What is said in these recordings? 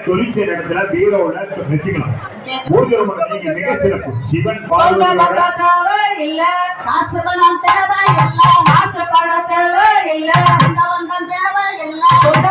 தொழிற்சேர் இடத்துல பீரோல வச்சுக்கலாம். ஊர்ல நீங்க மிக சிறப்பு சிவன் பார்வதியோட இல்ல காசு பணம் தேவை இல்ல காசு பணம் தேவை இல்ல சொந்த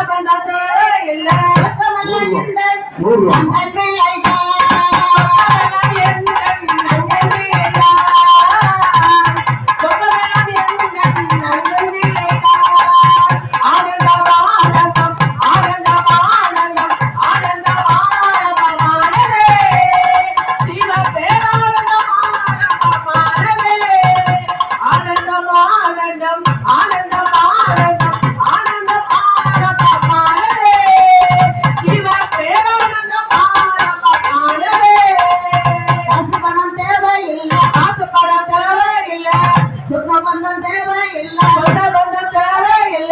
பந்தம் தேவை இல்ல சொந்த பந்தம் தேவை இல்ல சொந்தமல்ல இந்த நன்மை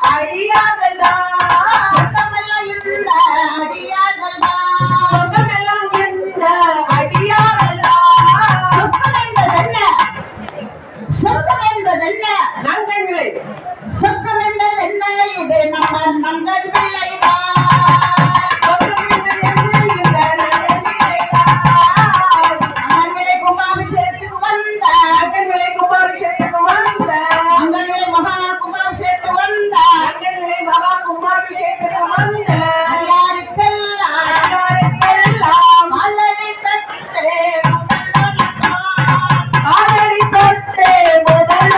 ஐயா சொர்க்கம் என்பது என்ன இது நம்ம நங்கள் பிள்ளைதான் கும்பாபிஷேகத்துக்கு வந்த கும்பாபிஷேகத்துக்கு வந்த அங்கநிலை மகா கும்பாபிஷேகத்துக்கு வந்த அங்கநிலை மகா கும்பாபிஷேகத்துக்கு வந்த யாருக்கெல்லாம் ஆலடி தட்டே ஆலடி தட்டே முதல்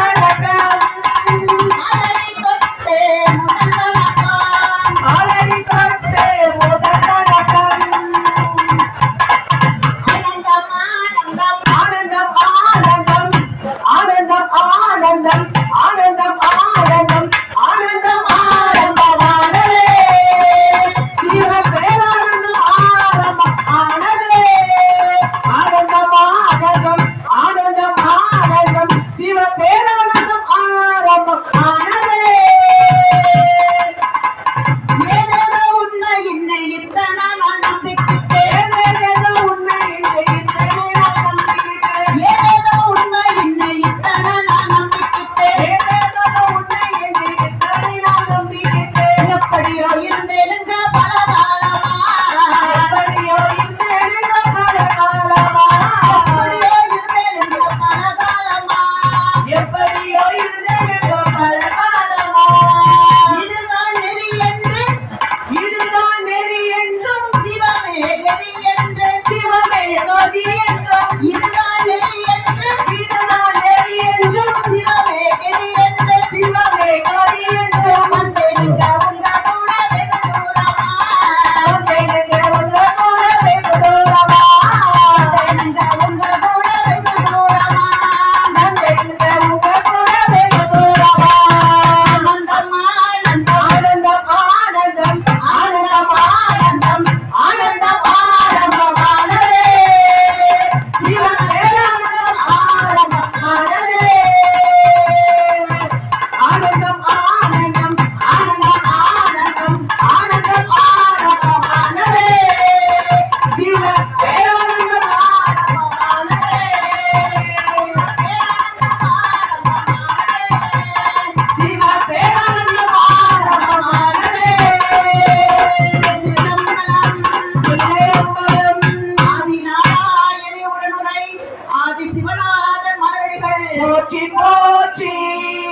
போற்றி போற்றி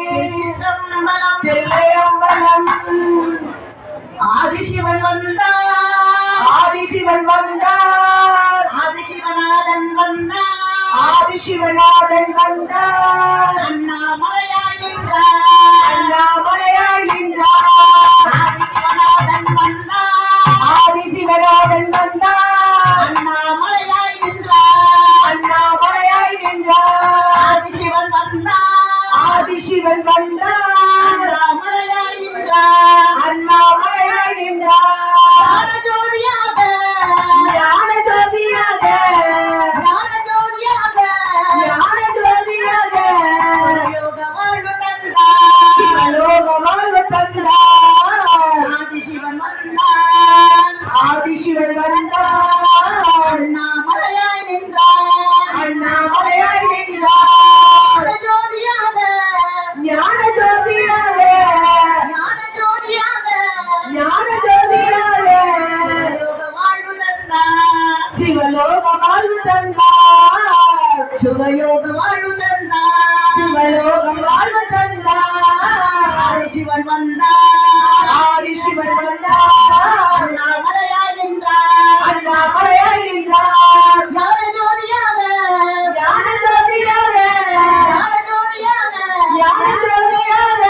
திருச்சிற்றம்பலம் தில்லையம்பலம் ஆதிசிவன் வந்தார் ஆதிசிவன் வந்தார் ஆதிசிவநாதன் வந்தார் ஆதிசிவநாதன் வந்தார் அண்ணாமலையாய் நின்றார் அண்ணாமலையாய் நின்றார் ஆதிசிவநாதன் வந்தார் ஆதிசிவநாதன் வந்தார் அண்ணாமலையாய் நின்றார் அண்ணாமலையாய் நின்றார் ஆதிசிவன் வந்தார் ஆதிசிவன் வந்தார் அண்ணாமலையாய் நின்றார் அண்ணாமலையாய் நின்றார் ஞான ஜோதியாக ஞான ஜோதியாக ஞான ஜோதியாக ஞான ஜோதியாக யோக வாழ்வு தந்தார் சிவலோக வாழ்வு தந்தார் ஆதிசிவன் வந்தார் ஆதிசிவன் வந்தார் அண்ணாமலையாய் நின்றார் அண்ணாமலையாய் நின்றார் ஜோதியாக ஞான ஜோதியாக ஞான ஜோதியாக ஞான ஜோதியாக யோக வாழ்வு தந்தார் சிவலோக வாழ்வு தந்தார் சுகயோக வாழ்வு தந்தார் சிவலோக வாழ்வு தந்தார் ஆதிசிவன் வந்தார் ஆதிசிவன் வந்தார் அண்ணாமலையாய் நின்றார் அண்ணாமலையாய் நின்றார் ஞான ஜோதியாக ஞான ஜோதியாக ஞான ஜோதியாக ஞான ஜோதியாக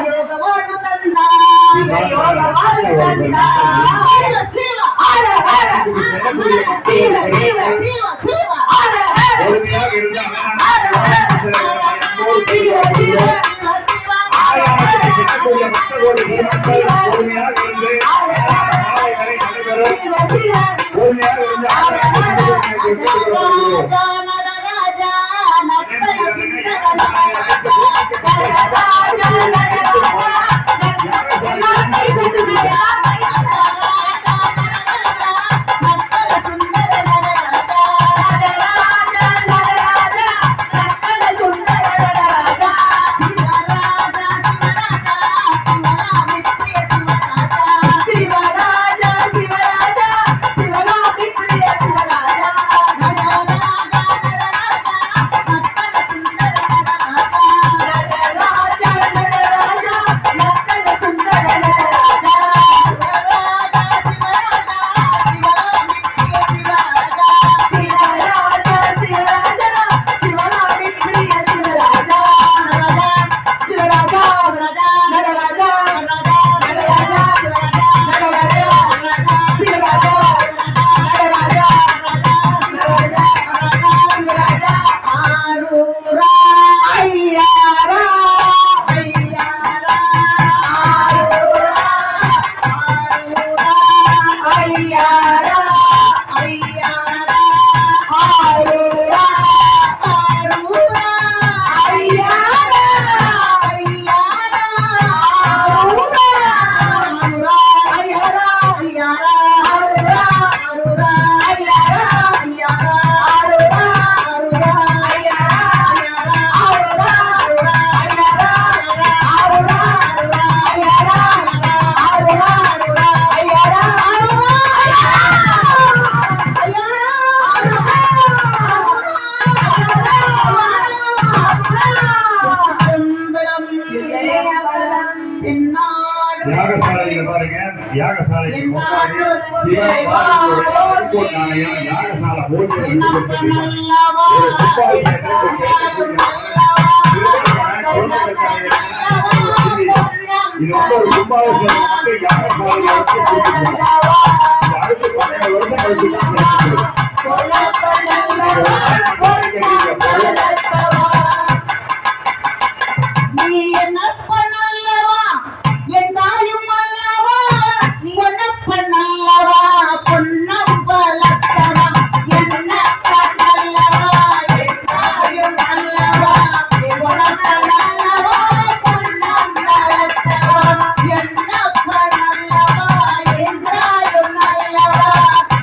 யோக வாழ்வு தந்தார் சிவயோக வாழ்வு தந்தார் சிவ ஹர ஹர சிவ சிவ சிவ சிவ ஹர ஹர பொறுமையாக இருந்தா சிவ சிவ சிவ சின்னக்கூடிய மக்களோடு பொறுமையாக இருந்து நாளை வரை நடைபெறும் பொறுமையாக இருந்து ராஜா நடராஜா நட்பன சுந்தர நடராஜா யாகசாலையில பாருங்க, யாகசாலைக்கு முன்னாடி சிவன் பாருங்க ஒரு நாணயம் யாகசாலை போட்டு ஒரு துப்பாக்கி இது வந்து ஒரு கும்பாபிஷேகம் வந்து யாகசாலையில வச்சு கொடுத்துருக்காங்க. அடுத்து 12 வருஷம் கழிச்சு நீ என்ன பண்ணல்லவா என் தாயும் அல்லவா பொன்னப்பன் அல்லவா பொன்னம்பலத்தவா என்ன பண்ணல்லவா என் தாயும் அல்லவா பொன்னப்பன் அல்லவா பொன்னம்பலத்தவா என்ன பண்ணல்லவா என் தாயும் அல்லவா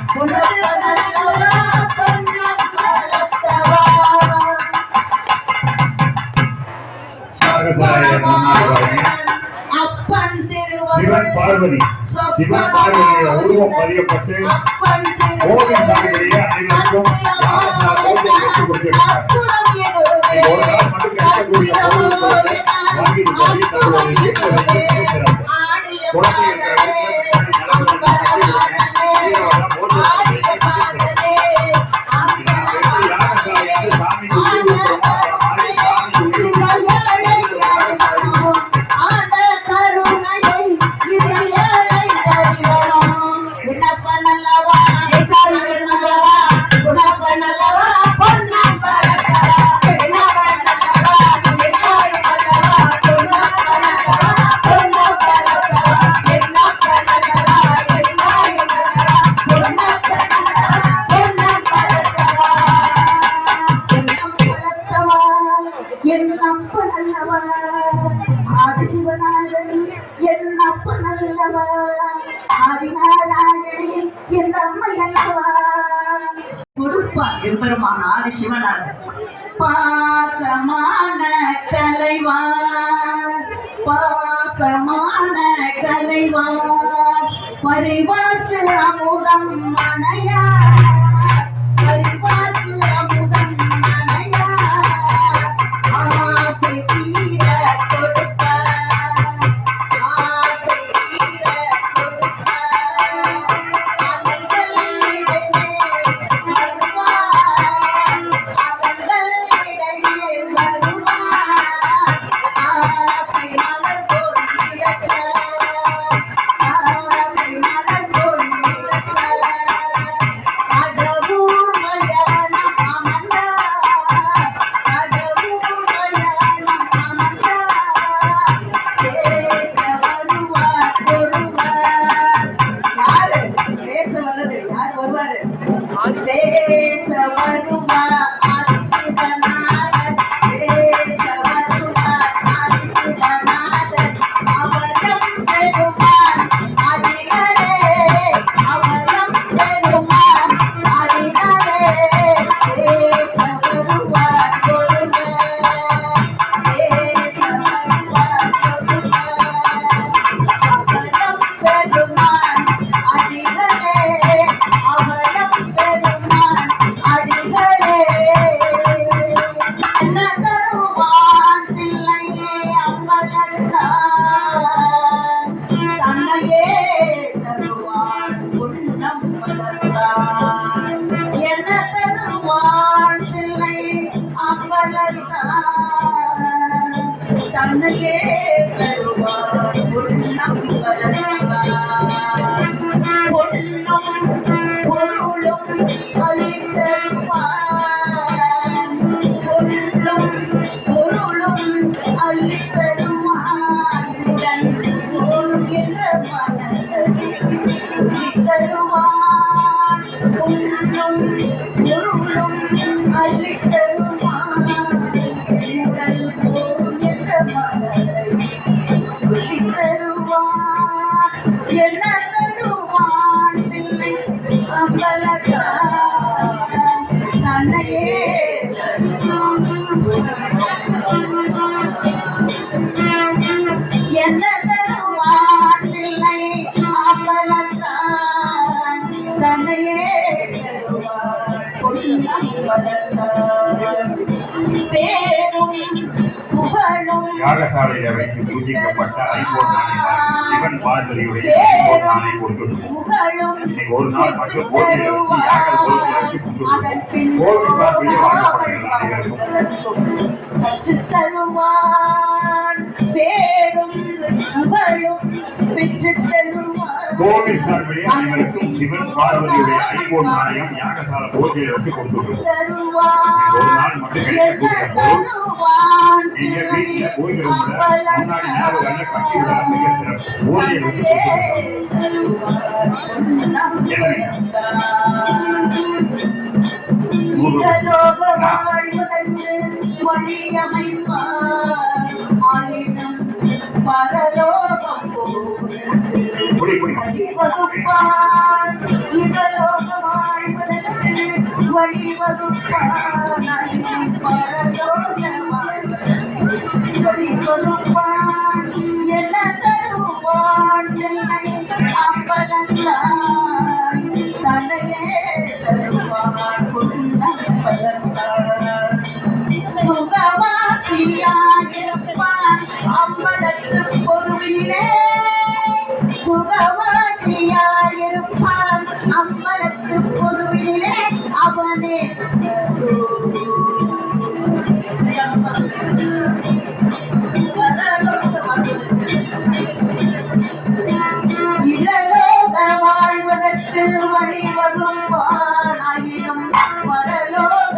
பொன்னப்பன் அல்லவா பொன்னம்பலத்தவா. அப்பன் சிவன் பார்வதி சிவன் பார்வதியோட உருவம் பதியப்பட்டு கோவில் சாமிகளையே அனைவருக்கும் யாகசாலை போட்டு எடுத்து கொடுத்திருக்கிறார். ஒரு நாள் மட்டும் ஆதிசிவனாகி என் அப்ப நல்லவா, ஆதிநாராயணி என் அம்மை அல்லவா. கொடுப்பார் எம்பெருமான் ஆதி சிவனாக. பாசமான கலைவா, பாசமான கலைவா, பரிவார்க்கு அமுதம் மனையா, பரிவார்க்கு அமுதம் மனையா, ஆசை தீர கொடுப்பார், ஆசை தீர கொடுப்பார், அலங்களிடையே வருவார், அலங்களிடையே வருவார், ஆசை மலர் போல் நிலச்சார், ஆசை மலர் போல் நிலச்சார், அகவூர் மயானம் அமர்ந்தார், அகவூர் மயானம் அமர்ந்தார், பேச வருவார் ஒருவர். யாரு பேச வர்றது? யார் வருவாரு? பேச வருவார் ஆதிசிவநாதர், பேச வருவார் ஆதிசிவநாதர், அவயம் பெருமான் அதிகரே, அவயம் பெருமான் அதிகரே, பேச வருவார் ஒருவர், பேச வருவார் ஒருவர், அவயம் பெருமான் அதிகரே, அவயம் பெருமான் அதிகரே. என்ன தருவான் தில்லையே அம்பலத்தான், தன்னையே தருவான் உள்ளம் வளர்த்தான். என்ன தருவான் தில்லை அம்பலத்தான், தன்னையே தருவான் உள்ளம் வளர்த்தான். பொன்னும் பொருளும் அளித்தருவான், பொன்னும் பொருளும் அளித்தருவான், உடன் போரும் என்ற மனத்தை சொல்லித் தருவான். பொன்னும் பொருளும் அளித்தருவான், உடன் போரும் என்ற மனத்தை சொல்லித் தருவான். என்ன தருவான் தில்லை அம்பலத்தான், தன்னையே என்ன தருவான் தில்லை அம்பலத்தான், தன்னையே தருவான் பொன்னம் வளர்த்தான். பேரும் புகழும் யாகசாலையில் வைத்து பூஜிக்கப்பட்ட ஐம்பொன் நாணயம் சிவன் பார்வதியுடைய ஐம்பொன் நாணயம் கொடுத்துள்ளோம். புகழும் இன்னைக்கு ஒரு நாள் மட்டும் கோவிலை வச்சு யாக கோவிலை வச்சு கொடுத்துள்ளோம். கோவில் சார்பிலே வாங்கப்படுகிற அனைவருக்கும் கற்றுத் தருவான், பேரும் புகழும் பெற்றுத் தருவான். கோவில் சார்பிலே அனைவருக்கும் சிவன் பார்வதியுடைய ஐம்பொன் நாணயம் யாகசாலை கோவிலை வச்சு கொடுத்துள்ளோம். ஒரு நாள் மட்டும் கிடைக்கக்கூடிய பொருள் நீங்க வீட்டுல கோயில் ரூம்ல முன்னாடி ஞாபகம் கட்டி விட மிக சிறப்பு. கோவிலை வச்சு இகலோக வாழ்வதற்கு வழியமைப்பார், ஆயினும் பரலோகம் போவதற்கு வழிவகுப்பார். இகலோக வாழ்வதற்கு வழிவகுப்பார், ஆயினும் பரலோக வாழ்வதற்கு வழிவகுப்பார். என்ன தருவான் தில்லை அம்பலத்தான், தன்னையே தருவான் பொன்னம் வளர்த்தான். சுகவாசி சுகவாசியாயிருப்பான் அம்பலத்து பொதுவிலே சுகவாசியாயிருப்பான் அம்பலத்து பொதுவிலே அவனே இகலோக வாழ்வதற்கு வழிவரும் வானாயினும் பரலோக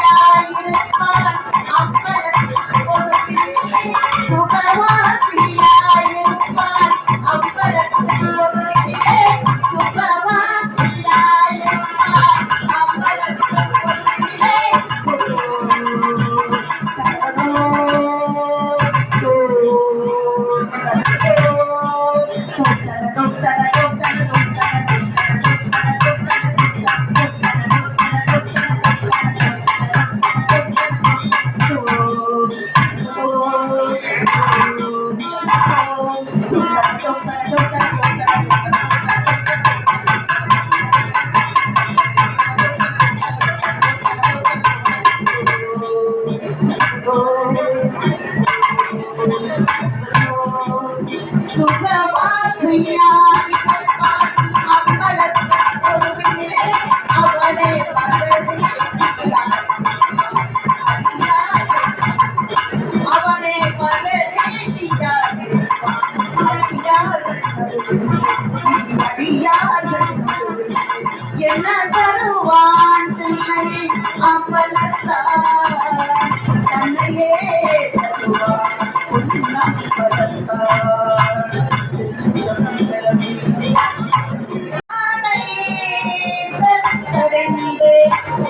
பரதேசியாயிருப்பான் அம்பலத்து பொதுவிலே சுகவாசியாயிருப்பான் அம்பலத்து பொதுவிலே சுகவாசியாயிருப்பான் அம்பலத்து பொதுவிலே சுகவாசியாயிருப்பான் அம்பலத்து பொதுவிலே அவனே அவனே பரதேசியாயிருப்பான் அடியார்கள் என்ன தருவான் தில்லை அம்பலத்தார் தன்னையே தருவான் பொன்னம் பரத்தார்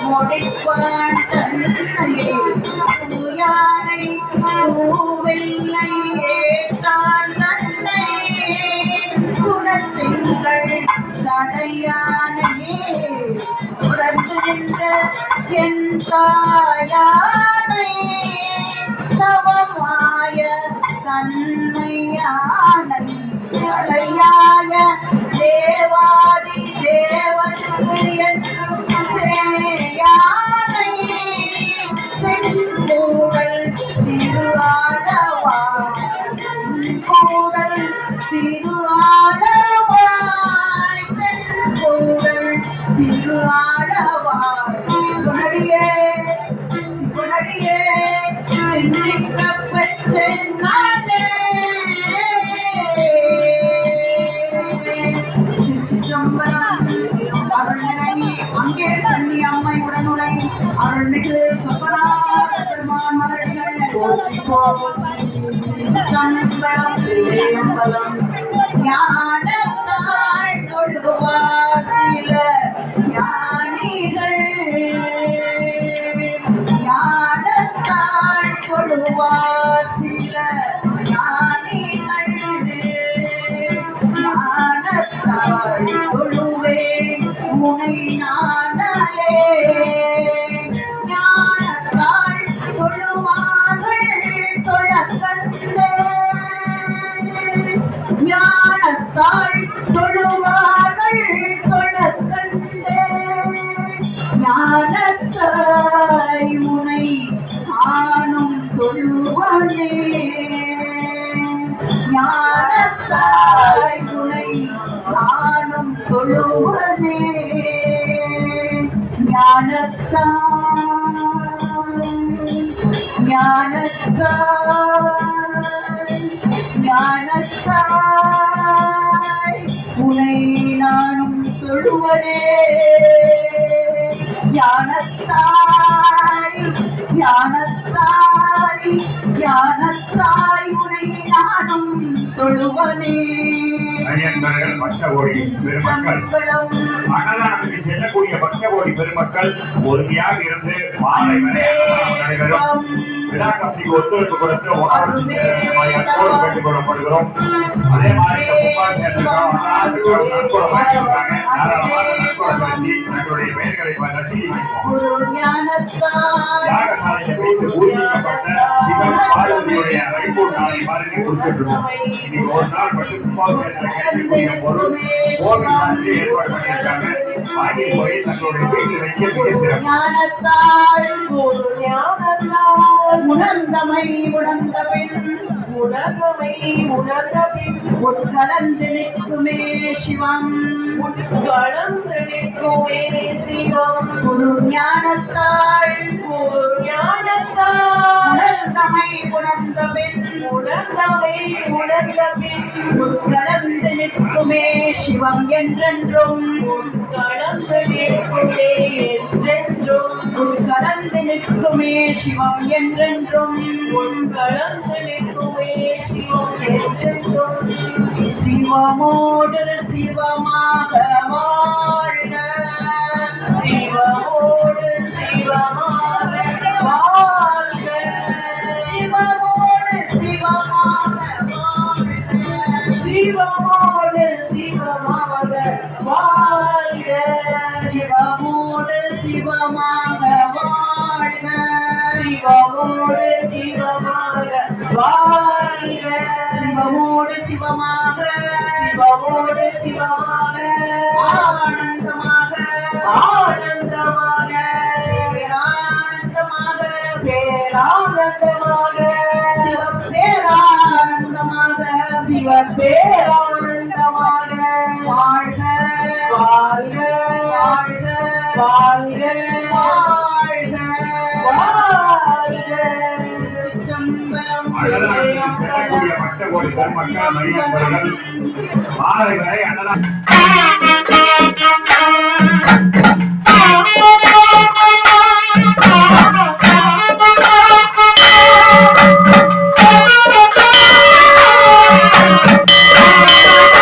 முடிப்பான் தன்னையே யானை பூவெல்லை ஏற்றான் தன்னை குணத்திங்கள் சடையானையே உடந்து நின்ற என் தாயானை தவமாய தன்மையானை அலையாய தேவாதி தேவனுக்கு என்றும் சேயானை பெண் கூடல் திரு ஆளவாய் கூடல் திரு ஆளவாய் பெண் கூடல் திரு ஆளவாய் சிவனடியே சிந்திக்கப் பெற்றேன் நானே. திருச்சிற்றம்பலம். அருள்நிறை அங்கே தண்ணி அம்மை உடனுரை அருள்மிகு சொக்கநாத பெருமான் மலடிகள் போற்றி போற்றி. திருச்சிற்றம்பலம். ஞானத்தாள் தொழுவார் சில ஞானிகள் ஞானத்தாள் தொழுவார் சில ஞானிகள் ஞானத்தாள் தொழுவேன் உனை நானலே ஞானத்தாள் தொழுவார்கள் தொழக்கண்டே ஞானத்தாள் தொழுவார்கள் தொழக்கண்டே ஞானத்தாய் உனை ஆணும் தொழுவனே ஞானத்தாய் உனை ஆணும் தொழுவனே ஞானத்தாய் உனை நானும் தொழுவனே ஞானத்தாய் உனை நானும் தொழுவனே. ஐயன்பர்கள் பக்தகோடி பெருமக்கள் அன்னதானத்துக்கு செல்லக்கூடிய பக்தகோடி பெருமக்கள் பொறுமையாக இருந்து மாலை வரை நடைபெறும் விழா கமிட்டிக்கு ஒத்துழைப்பு கொடுத்து உணவு கேட்டுக் கொள்ளப்படுகிறோம். அதே மாதிரி தங்களுடைய பெயர்களை ரசிகை வைப்போம். யாகசாலையில் வைத்து பூஜிக்கப்பட்ட சிவன் பார்வதியுடைய ஐம்பூர் நாளை மாதிரி கொடுத்துருக்கோம். இன்னைக்கு ஒரு நாள் மட்டும் கும்பாபிஷேகத்துல கிடைக்கக்கூடிய பொருள் கோவில் ஏற்பாடு பண்ணியிருக்காங்க. வாங்கி போய் தங்களுடைய வீட்டில் வைக்க மிக சிறப்பு. ஞானத்தாள் உணர்ந்தமை உணர்ந்தபின் உட்கலந்து நிற்குமே சிவம் குரு ஞானத்தாள் உணர்ந்தமை உணர்ந்தபின் உட்கலந்து நிற்குமே சிவம் என்றென்றும் உட்கலந்து நிற்குமே சிவம் என்றென்றும் சிவமோடு சிவமாக வாழ்க சிவமோடு சிவமாக வாழ்க சிவமோடு சிவமாக வாழ்க சிவமோடு சிவமாக வாழ்க சிவமோடு சிவமாக வாழ்க சிவமோடு சிவமாக வாழ்க சிவமோடு சிவமாக சிவமோடு சிவமாக ஆனந்தமாக ஆனந்தமாக பேரானந்தமாக பேரானந்தமாக சிவபேரானந்தமாக சிவபேரானந்தமாக வாழ்க வாழ்க வாழ்க வாழ்க வாழ்க வாழ்க சிற்றம்பலம் அன்னதானத்தில் செல்லக்கூடிய பக்த கோடிகள் மக்கள் மையப்பர்கள் மாணவர்களை அன்னதானம்